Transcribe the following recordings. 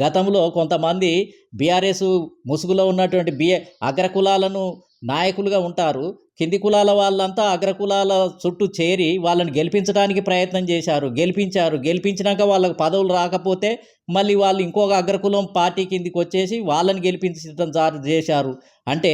గతంలో కొంతమంది బీఆర్ఎస్ ముసుగులో ఉన్నటువంటి అగ్రకులాలను నాయకులుగా ఉంటారు. కింది కులాల వాళ్ళంతా అగ్రకులాల చుట్టూ చేరి వాళ్ళని గెలిపించడానికి ప్రయత్నం చేశారు, గెలిపించినాక వాళ్ళకు పదవులు రాకపోతే మళ్ళీ వాళ్ళు ఇంకొక అగ్రకులం పార్టీ కిందికి వచ్చేసి వాళ్ళని గెలిపించడం చేశారు. అంటే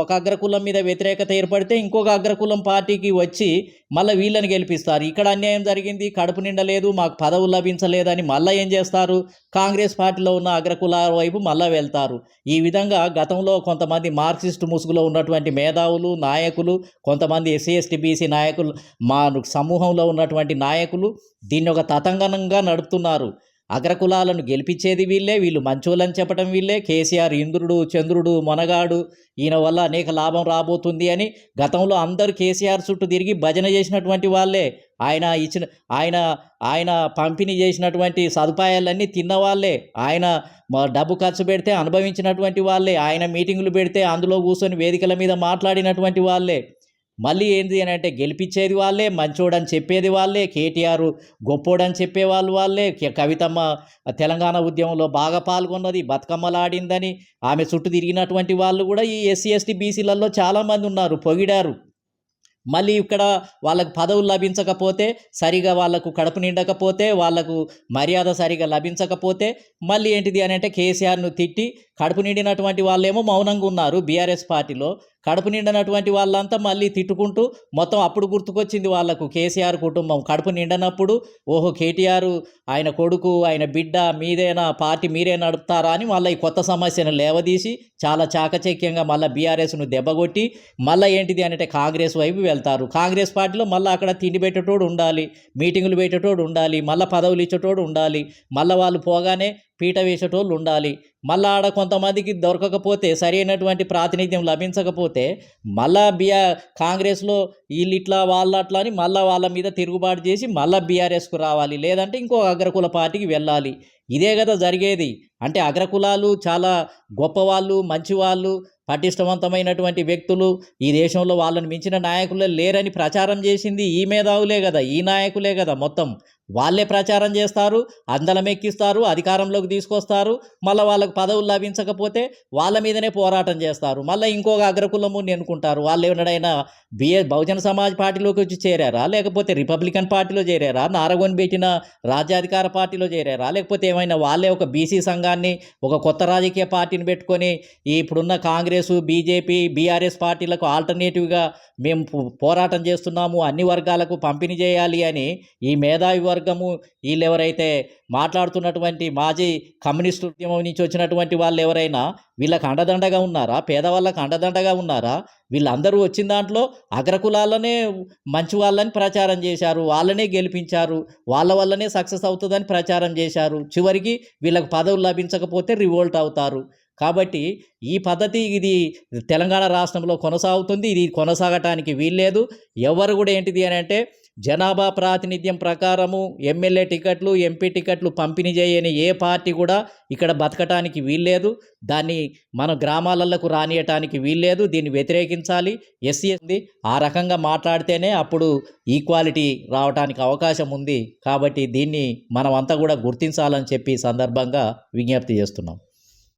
ఒక అగ్రకులం మీద వ్యతిరేకత ఏర్పడితే ఇంకొక అగ్రకులం పార్టీకి వచ్చి మళ్ళీ వీళ్ళని గెలిపిస్తారు. ఇక్కడ అన్యాయం జరిగింది, కడుపు నిండలేదు, మాకు పదవులు లభించలేదని మళ్ళీ ఏం చేస్తారు, కాంగ్రెస్ పార్టీలో ఉన్న అగ్రకులాల వైపు మళ్ళీ వెళ్తారు. ఈ విధంగా గతంలో కొంతమంది మార్క్సిస్టు ముసుగులో ఉన్నటువంటి మేధావులు, నాయకులు, కొంతమంది ఎస్సీ ఎస్టీ బీసీ నాయకులు, మా సమూహంలో ఉన్నటువంటి నాయకులు దీన్ని ఒక తతంగనంగా నడుపుతున్నారు. అగ్రకులాలను గెలిపించేది వీళ్ళే, వీళ్ళు మంచోళ్ళని చెప్పడం వీళ్ళే, కేసీఆర్ ఇంద్రుడు చంద్రుడు మొనగాడు, ఈయన వల్ల అనేక లాభం రాబోతుంది అని గతంలో అందరూ కేసీఆర్ చుట్టూ తిరిగి భజన చేసినటువంటి వాళ్ళే. ఆయన పంపిణీ చేసినటువంటి సదుపాయాలన్నీ తిన్నవాళ్ళే, ఆయన డబ్బు ఖర్చు పెడితే అనుభవించినటువంటి వాళ్ళే, ఆయన మీటింగులు పెడితే అందులో కూర్చొని వేదికల మీద మాట్లాడినటువంటి వాళ్ళే. మళ్ళీ ఏంది అని అంటే గెలిపించేది వాళ్ళే, మంచోడని చెప్పేది వాళ్ళే, కేటీఆర్ గొప్పోడని చెప్పేవాళ్ళు వాళ్ళే, కవితమ్మ తెలంగాణ ఉద్యమంలో బాగా పాల్గొన్నది, బతుకమ్మలాడిందని ఆమె చుట్టూ తిరిగినటువంటి వాళ్ళు కూడా ఈ ఎస్సీ ఎస్టీ బీసీలలో చాలామంది ఉన్నారు, పొగిడారు. మళ్ళీ ఇక్కడ వాళ్ళకు పదవులు లభించకపోతే, సరిగా వాళ్ళకు కడుపు నిండకపోతే, వాళ్ళకు మర్యాద సరిగా లభించకపోతే మళ్ళీ ఏంటిది అని అంటే కేసీఆర్ను తిట్టి, కడుపు నిండినటువంటి వాళ్ళేమో మౌనంగా ఉన్నారు బీఆర్ఎస్ పార్టీలో, కడుపు నిండినటువంటి వాళ్ళంతా మళ్ళీ తిట్టుకుంటూ మొత్తం అప్పుడు గుర్తుకొచ్చింది వాళ్ళకు కేసీఆర్ కుటుంబం. కడుపు నిండనప్పుడు ఓహో కేటీఆర్ ఆయన కొడుకు, ఆయన బిడ్డ మీదేనా పార్టీ మీరే నడుపుతారా అని మళ్ళీ ఈ కొత్త సమస్యను లేవదీసి చాలా చాకచక్యంగా మళ్ళీ బీఆర్ఎస్ను దెబ్బగొట్టి మళ్ళీ ఏంటిది అంటే కాంగ్రెస్ వైపు వెళ్తారు. కాంగ్రెస్ పార్టీలో మళ్ళీ అక్కడ తిండి పెట్టేటోడు ఉండాలి, మీటింగులు పెట్టేటోడు ఉండాలి, మళ్ళీ పదవులు ఇచ్చేటోడు ఉండాలి, మళ్ళీ వాళ్ళు పోగానే పీట వేసేటోళ్ళు ఉండాలి. మళ్ళీ ఆడ కొంతమందికి దొరకకపోతే, సరైనటువంటి ప్రాతినిధ్యం లభించకపోతే మళ్ళీ కాంగ్రెస్లో వీళ్ళు ఇట్లా వాళ్ళు అట్లా అని మళ్ళీ వాళ్ళ మీద తిరుగుబాటు చేసి మళ్ళీ బీఆర్ఎస్కు రావాలి, లేదంటే ఇంకో అగ్రకుల పార్టీకి వెళ్ళాలి. ఇదే కదా జరిగేది. అంటే అగ్రకులాలు చాలా గొప్పవాళ్ళు, మంచివాళ్ళు, పటిష్టవంతమైనటువంటి వ్యక్తులు, ఈ దేశంలో వాళ్ళని మించిన నాయకులే లేరని ప్రచారం చేసింది ఈ మేధావులే కదా, ఈ నాయకులే కదా. మొత్తం వాళ్ళే ప్రచారం చేస్తారు, అందలం ఎక్కిస్తారు, అధికారంలోకి తీసుకొస్తారు. మళ్ళీ వాళ్ళకు పదవులు లభించకపోతే వాళ్ళ మీదనే పోరాటం చేస్తారు. మళ్ళీ ఇంకొక అగ్రకులముని ఎన్నుకుంటారు. వాళ్ళు ఎవరైనా బహుజన సమాజ్ పార్టీలోకి వచ్చి చేరారా, లేకపోతే రిపబ్లికన్ పార్టీలో చేరారా, నారగొని పెట్టిన రాజ్యాధికార పార్టీలో చేరారా, లేకపోతే ఏమైనా వాళ్ళే ఒక బీసీ సంఘాన్ని, ఒక కొత్త రాజకీయ పార్టీని పెట్టుకొని ఇప్పుడున్న కాంగ్రెస్, బీజేపీ, బీఆర్ఎస్ పార్టీలకు ఆల్టర్నేటివ్గా మేము పోరాటం చేస్తున్నాము, అన్ని వర్గాలకు పంపిణీ చేయాలి అని ఈ మేధావి వర్గము వీళ్ళు ఎవరైతే మాట్లాడుతున్నటువంటి మాజీ కమ్యూనిస్టు ఉద్యమం నుంచి వచ్చినటువంటి వాళ్ళు ఎవరైనా వీళ్ళకి అండదండగా ఉన్నారా, పేదవాళ్ళకి అండదండగా ఉన్నారా? వీళ్ళందరూ వచ్చిన దాంట్లో అగ్రకులాలనే మంచి వాళ్ళని ప్రచారం చేశారు, వాళ్ళనే గెలిపించారు, వాళ్ళ వల్లనే సక్సెస్ అవుతుందని ప్రచారం చేశారు. చివరికి వీళ్ళకి పదవులు లభించకపోతే రివోల్ట్ అవుతారు. కాబట్టి ఈ పద్ధతి ఇది తెలంగాణ రాష్ట్రంలో కొనసాగుతుంది. ఇది కొనసాగటానికి వీల్లేదు. ఎవరు కూడా ఏంటిది అని అంటే జనాభా ప్రాతినిధ్యం ప్రకారము ఎమ్మెల్యే టికెట్లు, ఎంపీ టికెట్లు పంపిణీ చేయని ఏ పార్టీ కూడా ఇక్కడ బతకటానికి వీల్లేదు. దాన్ని మన గ్రామాలకు రానియటానికి వీల్లేదు. దీన్ని వ్యతిరేకించాలి. ఎస్సీ ఆ రకంగా మాట్లాడితేనే అప్పుడు ఈక్వాలిటీ రావడానికి అవకాశం ఉంది. కాబట్టి దీన్ని మనం అంతా కూడా గుర్తించాలని చెప్పి సందర్భంగా విజ్ఞప్తి చేస్తున్నాం.